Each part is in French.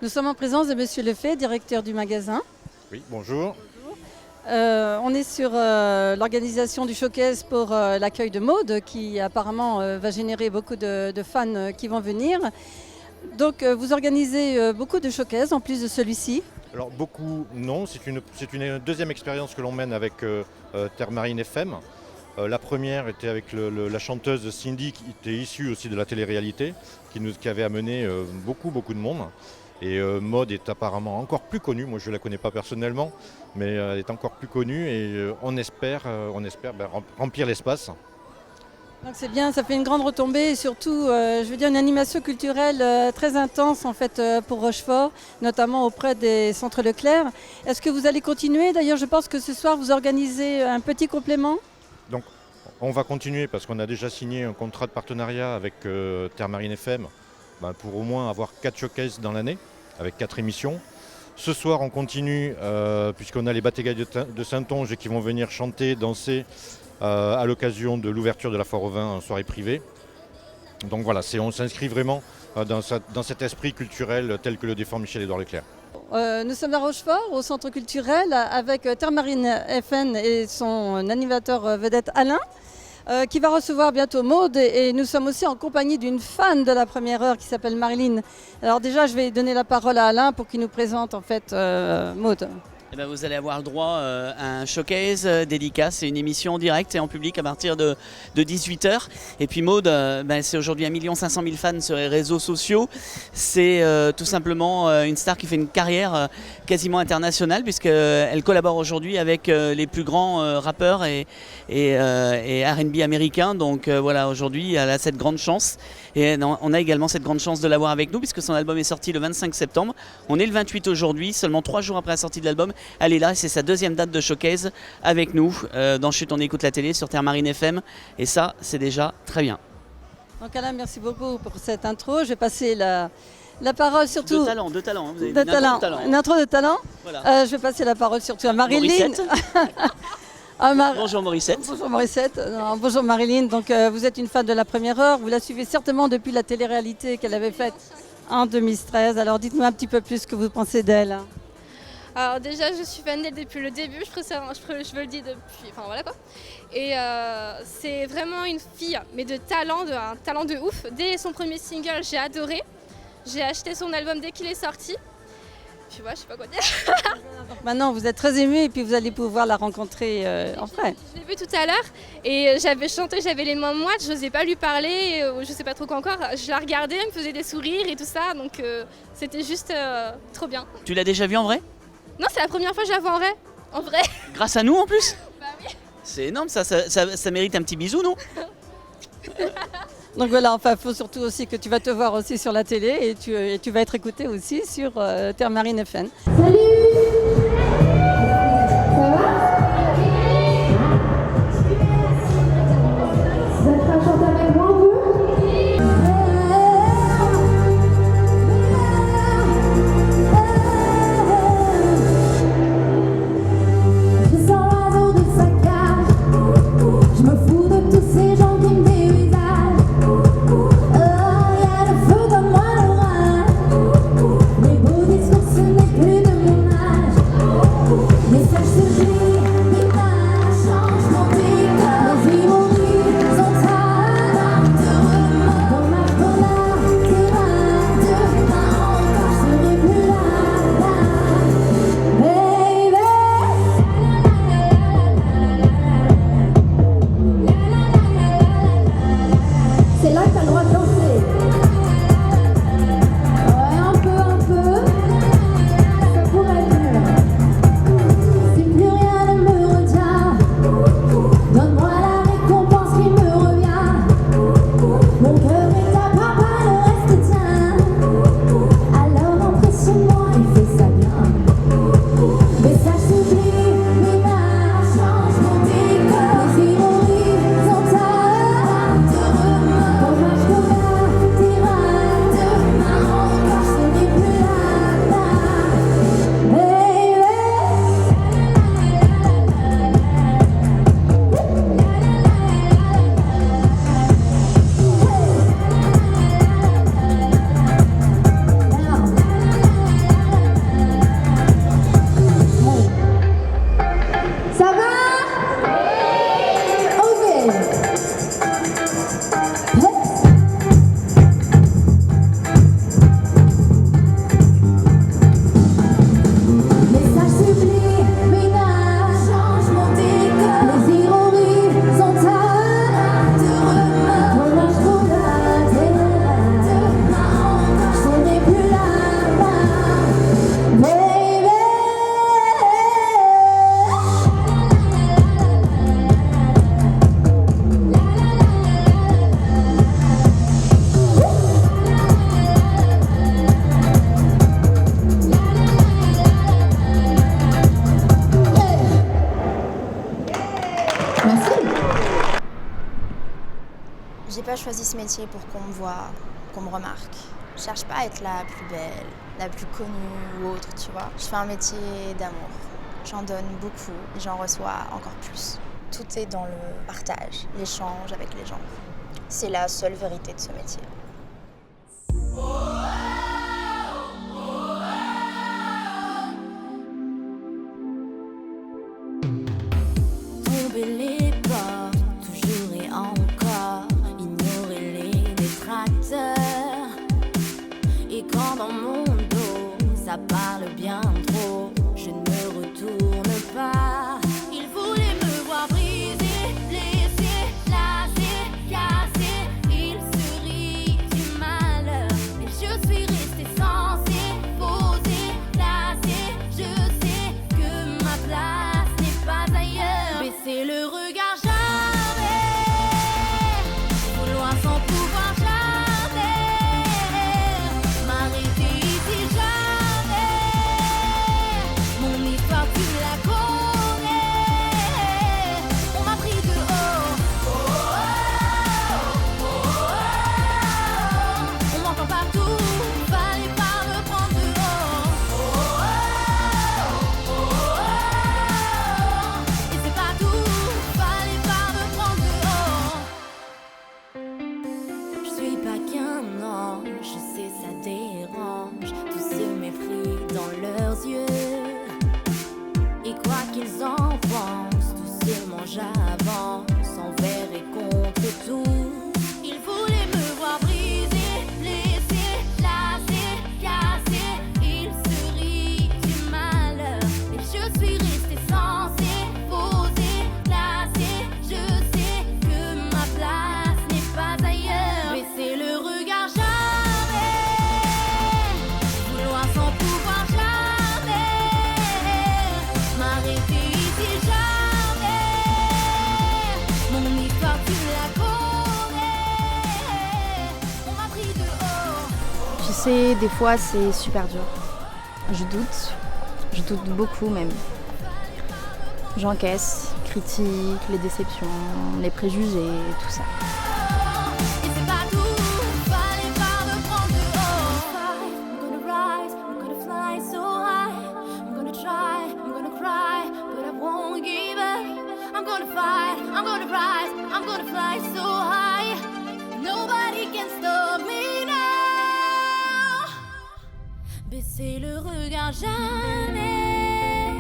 Nous sommes en présence de Monsieur Lefebvre, directeur du magasin. Oui, bonjour. On est sur l'organisation du showcase pour l'accueil de Maud qui apparemment va générer beaucoup de fans qui vont venir. Donc vous organisez beaucoup de showcases en plus de celui-ci. Alors beaucoup non, c'est une deuxième expérience que l'on mène avec Terre Marine FM. La première était avec la chanteuse Cindy qui était issue aussi de la télé-réalité, qui avait amené beaucoup de monde. Et Maud est apparemment encore plus connue, moi je ne la connais pas personnellement, mais elle est encore plus connue et on espère remplir l'espace. Donc c'est bien, ça fait une grande retombée et surtout, je veux dire, une animation culturelle très intense en fait pour Rochefort, notamment auprès des centres Leclerc. Est-ce que vous allez continuer? D'ailleurs, je pense que ce soir vous organisez un petit complément. Donc on va continuer parce qu'on a déjà signé un contrat de partenariat avec Terre Marine FM pour au moins avoir 4 showcases dans l'année, avec 4 émissions. Ce soir on continue puisqu'on a les Batailles de Saintonge qui vont venir chanter, danser à l'occasion de l'ouverture de la foire au vin en soirée privée. Donc voilà, on s'inscrit vraiment dans cet esprit culturel tel que le défend Michel-Édouard Leclerc. Nous sommes à Rochefort, au centre culturel, avec Terre Marine FM et son animateur vedette Alain, qui va recevoir bientôt Maud. Et nous sommes aussi en compagnie d'une fan de la première heure qui s'appelle Marilyn. Alors déjà, je vais donner la parole à Alain pour qu'il nous présente en fait Maud. Eh bien, vous allez avoir le droit à un showcase dédicace, c'est une émission en direct et en public à partir de 18h. Et puis Maud, c'est aujourd'hui 1 500 000 fans sur les réseaux sociaux. C'est tout simplement une star qui fait une carrière quasiment internationale puisqu'elle collabore aujourd'hui avec les plus grands rappeurs et R&B américains. Donc voilà, aujourd'hui elle a cette grande chance. Et on a également cette grande chance de l'avoir avec nous puisque son album est sorti le 25 septembre. On est le 28 aujourd'hui, seulement 3 jours après la sortie de l'album. Elle est là et c'est sa deuxième date de showcase avec nous dans Chut on écoute la télé sur Terre Marine FM. Et ça, c'est déjà très bien. Donc Alain, merci beaucoup pour cette intro. Je vais passer la parole surtout... De talent. Hein. Vous avez de talent. Une intro de talent. Voilà. Je vais passer la parole surtout à Marilyn. Bonjour Morissette. Bonjour Morissette. Non, bonjour Marilyn. Donc vous êtes une fan de la première heure. Vous la suivez certainement depuis la télé-réalité qu'elle avait faite en 2013. Alors dites-nous un petit peu plus ce que vous pensez d'elle. Alors déjà, je suis fan d'elle depuis le début, je veux le dire depuis, enfin voilà quoi. Et c'est vraiment une fille, mais un talent de ouf. Dès son premier single, j'ai adoré. J'ai acheté son album dès qu'il est sorti. Puis ouais, je sais pas quoi dire. Maintenant, vous êtes très ému et puis vous allez pouvoir la rencontrer en vrai. Je l'ai vue tout à l'heure et j'avais chanté, j'avais les mains moites, je n'osais pas lui parler, je sais pas trop quoi encore. Je la regardais, elle me faisait des sourires et tout ça, donc c'était juste trop bien. Tu l'as déjà vue en vrai? Non, c'est la première fois que je la vois en vrai. Grâce à nous en plus? Bah oui. C'est énorme, ça mérite un petit bisou, non? Donc voilà, enfin, il faut surtout aussi que tu vas te voir aussi sur la télé et tu vas être écouté aussi sur Terre Marine FM. Salut! Ça va? Vous êtes prêts à chanter avec moi un peu? Je sens l'oiseau de sa cage. Je me fous de tous ces gens qui me dévisagent. Il y a le feu comme moi l'orage. Les beaux discours ce n'est plus de mon âge. pas choisi ce métier pour qu'on me voie, qu'on me remarque. Je cherche pas à être la plus belle, la plus connue ou autre, tu vois. Je fais un métier d'amour. J'en donne beaucoup et j'en reçois encore plus. Tout est dans le partage, l'échange avec les gens. C'est la seule vérité de ce métier. Tomber les portes, toujours et encore, ignorer les détracteurs. Et quand dans mon dos, ça parle bien trop, je ne me retourne pas. Ils voulaient me voir briser, blessé, lasé, cassé. Ils se rient du malheur, mais je suis restée censée, posée, placée. Je sais que ma place n'est pas ailleurs. Baisser le regard jamais, vouloir sans pouvoir jamais, m'arrêter ici jamais. Mon histoire tu la connais, on m'a pris de haut. On m'entend partout, fallait pas me prendre de haut. Et c'est pas tout, fallait pas me prendre de haut. Je suis pas qu'un ange, je sais ça dérange, tout ce mépris dans leurs yeux. Et quoi qu'ils en pensent, doucement j'avance, envers et contre tout. Ils voulaient me voir briser, blessé, lasé, cassé. Ils se rient du malheur, et je suis restée censée, posée, placée. Je sais que ma place n'est pas ailleurs. Baisser le regard jamais, vouloir sans pouvoir jamais, m'arrêter ici jamais. Mon histoire tu la connais, on m'a pris de haut. Je sais, des fois c'est super dur. Je doute beaucoup même. J'encaisse, critique, les déceptions, les préjugés, tout ça. Et c'est pas tout, fallait pas me prendre de haut. I'm gonna rise, I'm gonna fly so high. I'm gonna try, I'm gonna cry, but I won't give up. I'm gonna fight, I'm gonna rise, I'm gonna fly so high. Nobody can stop me now. Baisser le regard jamais,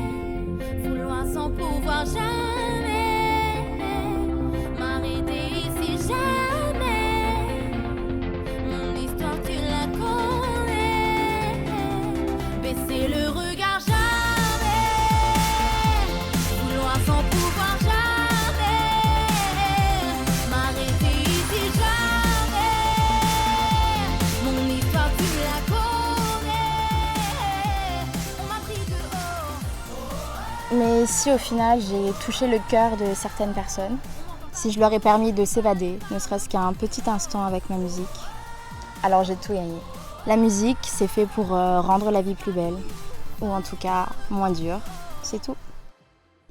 vouloir sans pouvoir jamais, m'arrêter ici jamais. Mon histoire tu la connais. Baisser le regard jamais, vouloir sans pouvoir jamais, m'arrêter ici jamais. Mon histoire tu la connais, on m'a pris de haut. Mais si au final j'ai touché le cœur de certaines personnes, si je leur ai permis de s'évader, ne serait-ce qu'un petit instant avec ma musique, alors j'ai tout gagné. La musique, c'est fait pour rendre la vie plus belle, ou en tout cas moins dure, c'est tout.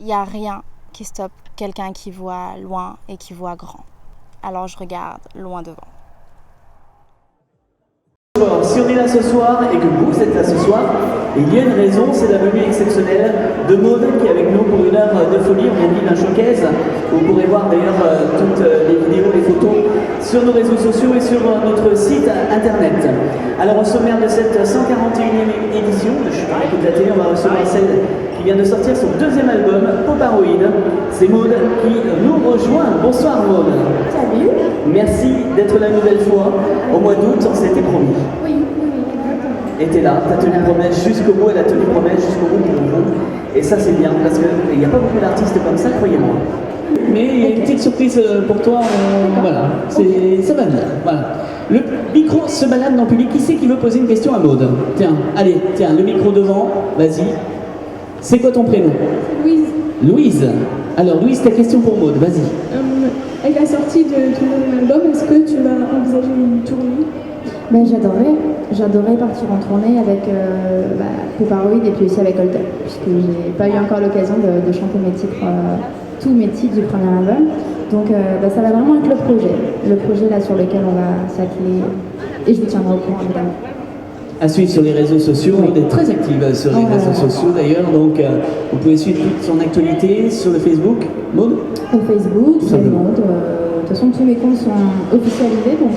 Il n'y a rien qui stoppe quelqu'un qui voit loin et qui voit grand. Alors je regarde loin devant. Si on est là ce soir et que vous êtes là ce soir, il y a une raison, c'est la venue exceptionnelle de Maud qui est avec nous pour une heure de folie. On vient de vivre un showcase. Vous pourrez voir d'ailleurs toutes les vidéos, les photos sur nos réseaux sociaux et sur notre site internet. Alors au sommaire de cette 141e édition de Je suis pas écoute la télé, on va recevoir celle qui vient de sortir son deuxième album, Poparoid. C'est Maud qui nous rejoint. Bonsoir Maud. Salut. Merci d'être là une nouvelle fois. Au mois d'août, on s'était promis. Oui, exactement. Et t'es là, t'as tenu promesse jusqu'au bout, elle a tenu promesse jusqu'au bout pour vous. Et ça c'est bien, parce qu'il n'y a pas beaucoup d'artistes comme ça, croyez-moi. Mais il y a une petite surprise pour toi, voilà, ça va venir. Voilà. Le micro se balade dans le public. Qui c'est qui veut poser une question à Maud? Tiens, allez, tiens, le micro devant, vas-y. C'est quoi ton prénom? Louise. Louise. Alors Louise, ta question pour Maud, vas-y. Avec la sortie de ton nouvel album, est-ce que tu vas envisager une tournée? Ben, j'adorais partir en tournée avec Poparoid et puis aussi avec Hold Up, puisque j'ai pas eu encore l'occasion de chanter mes titres tous mes titres du premier album. Donc ça va vraiment être le projet là sur lequel on va s'atteler et je vous tiendrai au courant évidemment. À suivre sur les réseaux sociaux, on est très active sur les réseaux sociaux d'ailleurs, donc vous pouvez suivre toute son actualité sur le Facebook, Maud. Au Facebook, c'est Maud. De toute façon, tous mes comptes sont officialisés, donc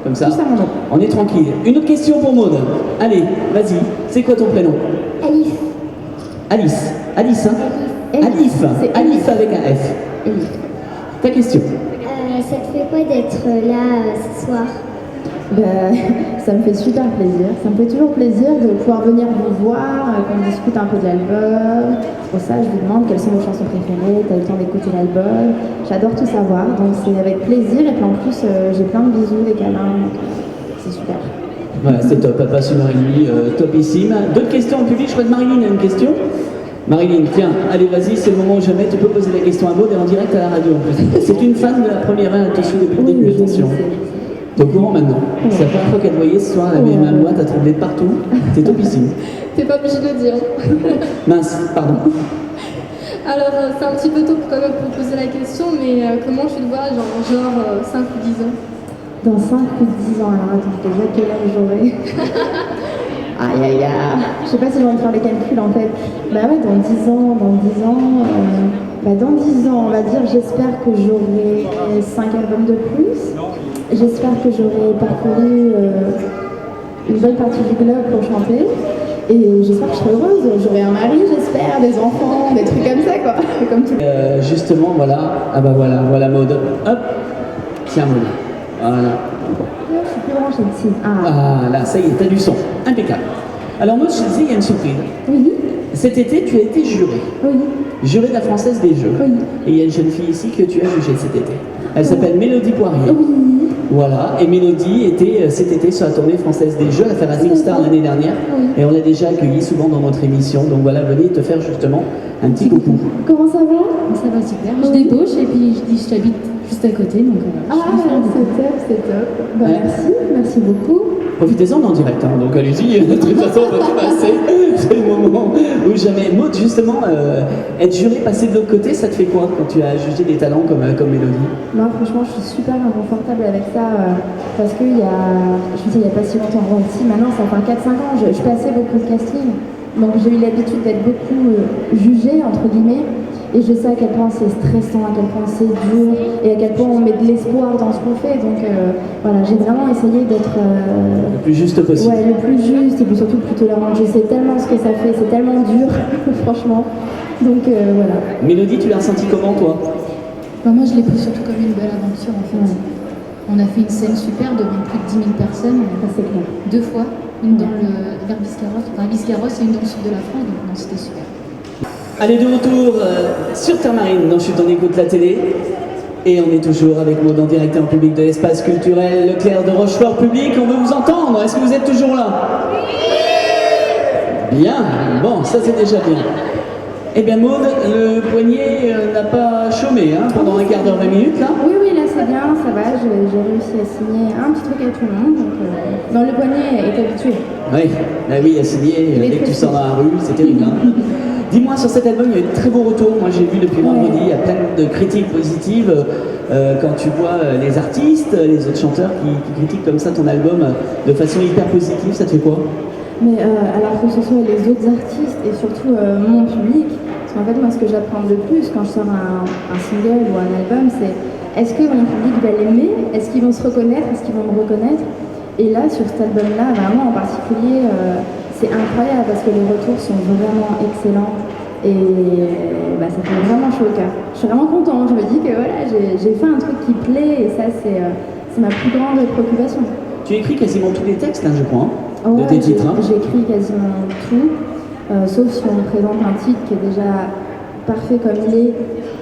comme ça, tout ça, on est tranquille. Une autre question pour Maud. Allez, vas-y, c'est quoi ton prénom? Alice. Alice. Alice, hein? Alice. C'est Alice avec un F. Alice. Ta question. Ça te fait quoi d'être là ce soir? Ça me fait super plaisir. Ça me fait toujours plaisir de pouvoir venir vous voir, qu'on discute un peu de l'album. C'est pour ça que je vous demande quelles sont vos chansons préférées, t'as eu le temps d'écouter l'album. J'adore tout savoir, donc c'est avec plaisir. Et puis en plus, j'ai plein de bisous, des câlins, donc c'est super. Voilà, c'est top, elle passe 1h30, topissime. D'autres questions en public? Je crois que Marilyn a une question. Marilyn, tiens, allez, vas-y, c'est le moment où jamais tu peux poser la question à Maud et en direct à la radio en plus. C'est une fan de la première heure, elle te suit depuis le début, attention. T'es au courant maintenant? C'est la première fois qu'elle te voyait ce soir, elle avait ma loi, t'as tremblé de partout, c'est topissime. T'es pas obligé de le dire. Mince, pardon. Alors, c'est un petit peu tôt quand même pour poser la question, mais comment tu te vois, genre 5 ou 10 ans? Dans 5 ou 10 ans, alors attends, déjà quel âge j'aurai? Aïe aïe aïe, je sais pas si je vais me faire les calculs en fait. Bah ouais, dans 10 ans, dans 10 ans, on va dire, j'espère que j'aurai 5 albums de plus. J'espère que j'aurai parcouru une bonne partie du globe pour chanter. Et j'espère que je serai heureuse. J'aurai un mari, j'espère, des enfants, des trucs comme ça, quoi. Comme tout. Justement, voilà. Ah bah voilà Maud. Hop. Tiens, Maud. Voilà. Je suis plus branchée ici. Ah là, ça y est, t'as du son. Impeccable. Alors moi, je te disais, il y a une surprise. Oui. Cet été, tu as été jurée. Oui. Jurée de la Française des Jeux. Oui. Et il y a une jeune fille ici que tu as jugée cet été. Elle s'appelle Mélodie Poirier. Oui. Voilà, et Mélodie était cet été sur la tournée française des Jeux, elle a fait Rising Star l'année dernière, et on l'a déjà accueillie souvent dans notre émission, donc voilà, venez te faire justement un petit coucou. Comment ça va? Ça va super, je débauche et puis je dis je t'habite juste à côté, donc c'est top. Bah, Ouais. merci beaucoup. Profitez-en en direct, hein, donc allez-y, de toute façon on va tout passer, c'est le moment où jamais. Maud, justement, être jurée, passer de l'autre côté, ça te fait quoi quand tu as jugé des talents comme Mélodie? Moi franchement je suis super inconfortable avec ça parce qu'il y a pas si longtemps, si maintenant ça fait 4-5 ans, je passais beaucoup de casting, donc j'ai eu l'habitude d'être beaucoup jugée entre guillemets. Et je sais à quel point c'est stressant, à quel point c'est dur, et à quel point on met de l'espoir dans ce qu'on fait. Donc voilà, j'ai vraiment essayé d'être le plus juste possible. Ouais, le plus juste et puis surtout le plus tolérant. Je sais tellement ce que ça fait, c'est tellement dur, franchement. Donc voilà. Mélodie, tu l'as ressenti comment toi? Moi je l'ai pris surtout comme une belle aventure en fait. On a fait une scène super devant plus de 10 000 personnes, c'est clair. 2 fois, une dans vers Biscarrosse, enfin Biscarrosse et une dans le sud de la France, donc non, c'était super. Allez, de retour sur Terre Marine, dans Chute on écoute la télé. Et on est toujours avec Maud en direct et en public de l'espace culturel Leclerc de Rochefort Public. On veut vous entendre. Est-ce que vous êtes toujours là? Oui. Bien. Bon, ça c'est déjà bien. Eh bien Maud, le poignet n'a pas chômé pendant un quart d'heure, 20 minutes là? Oui, là c'est bien, ça va. J'ai réussi à signer un petit truc à tout le monde. Donc, dans le poignet est habitué. Oui, bah oui, à signer dès que tu sors dans la rue, c'est terrible. Dis-moi, sur cet album, il y a eu de très beaux retours. Moi, j'ai vu depuis vendredi, il y a plein de critiques positives. Quand tu vois les artistes, les autres chanteurs qui critiquent comme ça ton album de façon hyper positive, ça te fait quoi? Mais alors que ce soit les autres artistes et surtout mon public, parce qu'en fait, moi, ce que j'apprends le plus quand je sors un single ou un album, c'est est-ce que mon public va l'aimer? Est-ce qu'ils vont se reconnaître? Est-ce qu'ils vont me reconnaître? Et là, sur cet album-là, vraiment en particulier, c'est incroyable parce que les retours sont vraiment excellents et ça fait vraiment chaud au cœur. Je suis vraiment contente, je me dis que voilà, j'ai fait un truc qui plaît et ça c'est ma plus grande préoccupation. Tu écris quasiment tous les textes, je crois, Ouais, de tes titres. J'écris quasiment tout, sauf si on me présente un titre qui est déjà parfait comme il est,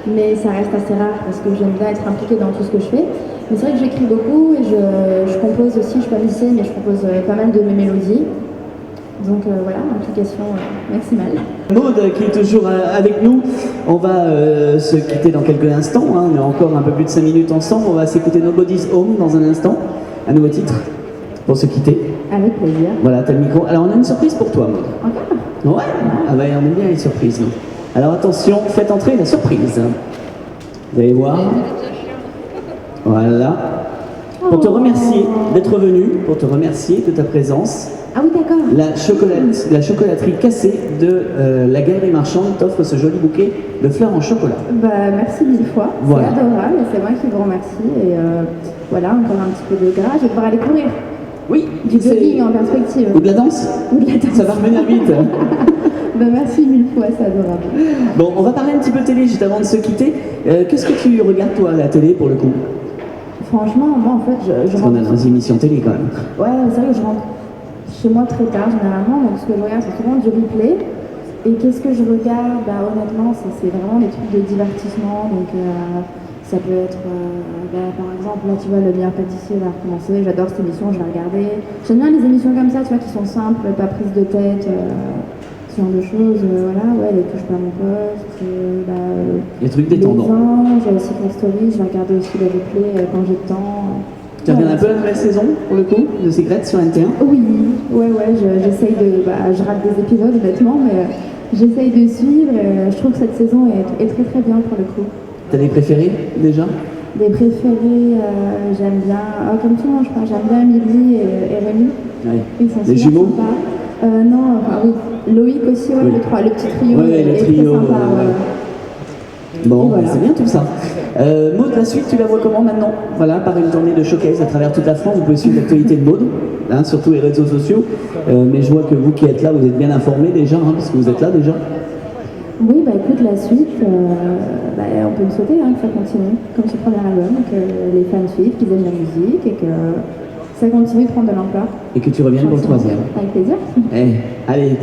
mais ça reste assez rare parce que j'aime bien être impliquée dans tout ce que je fais. Mais c'est vrai que j'écris beaucoup et je compose aussi, je suis pas musicienne, mais je compose pas mal de mes mélodies. Donc voilà, implication maximale. Maud qui est toujours avec nous, on va se quitter dans quelques instants, on est encore un peu plus de 5 minutes ensemble, on va s'écouter Nobody's Home dans un instant, un nouveau titre pour se quitter. Avec plaisir. Voilà, t'as le micro. Alors on a une surprise pour toi, Maud. Encore? Ouais, ah bah on aime bien les surprises. Nous. Alors attention, faites entrer la surprise. Vous allez voir. Voilà. Pour te remercier d'être venu, pour te remercier de ta présence, Ah oui, d'accord. la chocolaterie Cassée de la Galerie Marchande t'offre ce joli bouquet de fleurs en chocolat. Bah, merci 1000 fois. Voilà. C'est adorable, c'est moi qui vous remercie. Et voilà, encore un petit peu de gras. Je vais pouvoir aller courir. Oui, Du jogging en perspective. Ou de la danse. Ou de la danse. Ça va revenir vite. Bah, merci 1000 fois, c'est adorable. Bon, on va parler un petit peu télé juste avant de se quitter. Qu'est-ce que tu regardes toi à la télé pour le coup? Franchement, moi en fait, je Parce qu'on a nos émissions télé quand même. Ouais, c'est vrai que je rentre chez moi très tard généralement, donc ce que je regarde c'est souvent du replay. Et qu'est-ce que je regarde? Bah honnêtement, c'est vraiment des trucs de divertissement, donc ça peut être, par exemple, là tu vois, Le Meilleur Pâtissier va recommencer, j'adore cette émission, je vais regarder. J'aime bien les émissions comme ça, tu vois, qui sont simples, pas prises de tête, ce genre de choses, voilà, ouais, les touches par mon poste, Les trucs les détendants. anges, Secret Story, je vais regarder aussi les replays quand j'ai le temps. Tu regardes un peu la nouvelle saison pour le coup de Secret sur NT1? Oui, ouais, j'essaye de. Je rate des épisodes honnêtement, mais j'essaye de suivre. Je trouve que cette saison est très très bien pour le coup. T'as des préférés déjà? Des préférés, j'aime bien, comme tout le monde je crois, j'aime bien Amélie et Rémi. Ouais. Ils sont Les super jumeaux? sympas. Non, enfin oui, Loïc aussi, ouais, Oui. le petit trio Ouais, le est trio, très sympa. Bon, Et voilà. c'est bien tout ça. Maud, la suite, tu la vois comment maintenant? Voilà, par une journée de showcase à travers toute la France, vous pouvez suivre l'actualité de Maud, hein, surtout les réseaux sociaux. Mais je vois que vous qui êtes là, vous êtes bien informés déjà, hein, parce que vous êtes là déjà. Oui, bah écoute, la suite, on peut me souhaiter que ça continue, comme ce premier album, que les fans suivent, qu'ils aiment la musique et que ça continue de prendre de l'ampleur. Et que tu reviennes pour le troisième. Avec plaisir. Allez.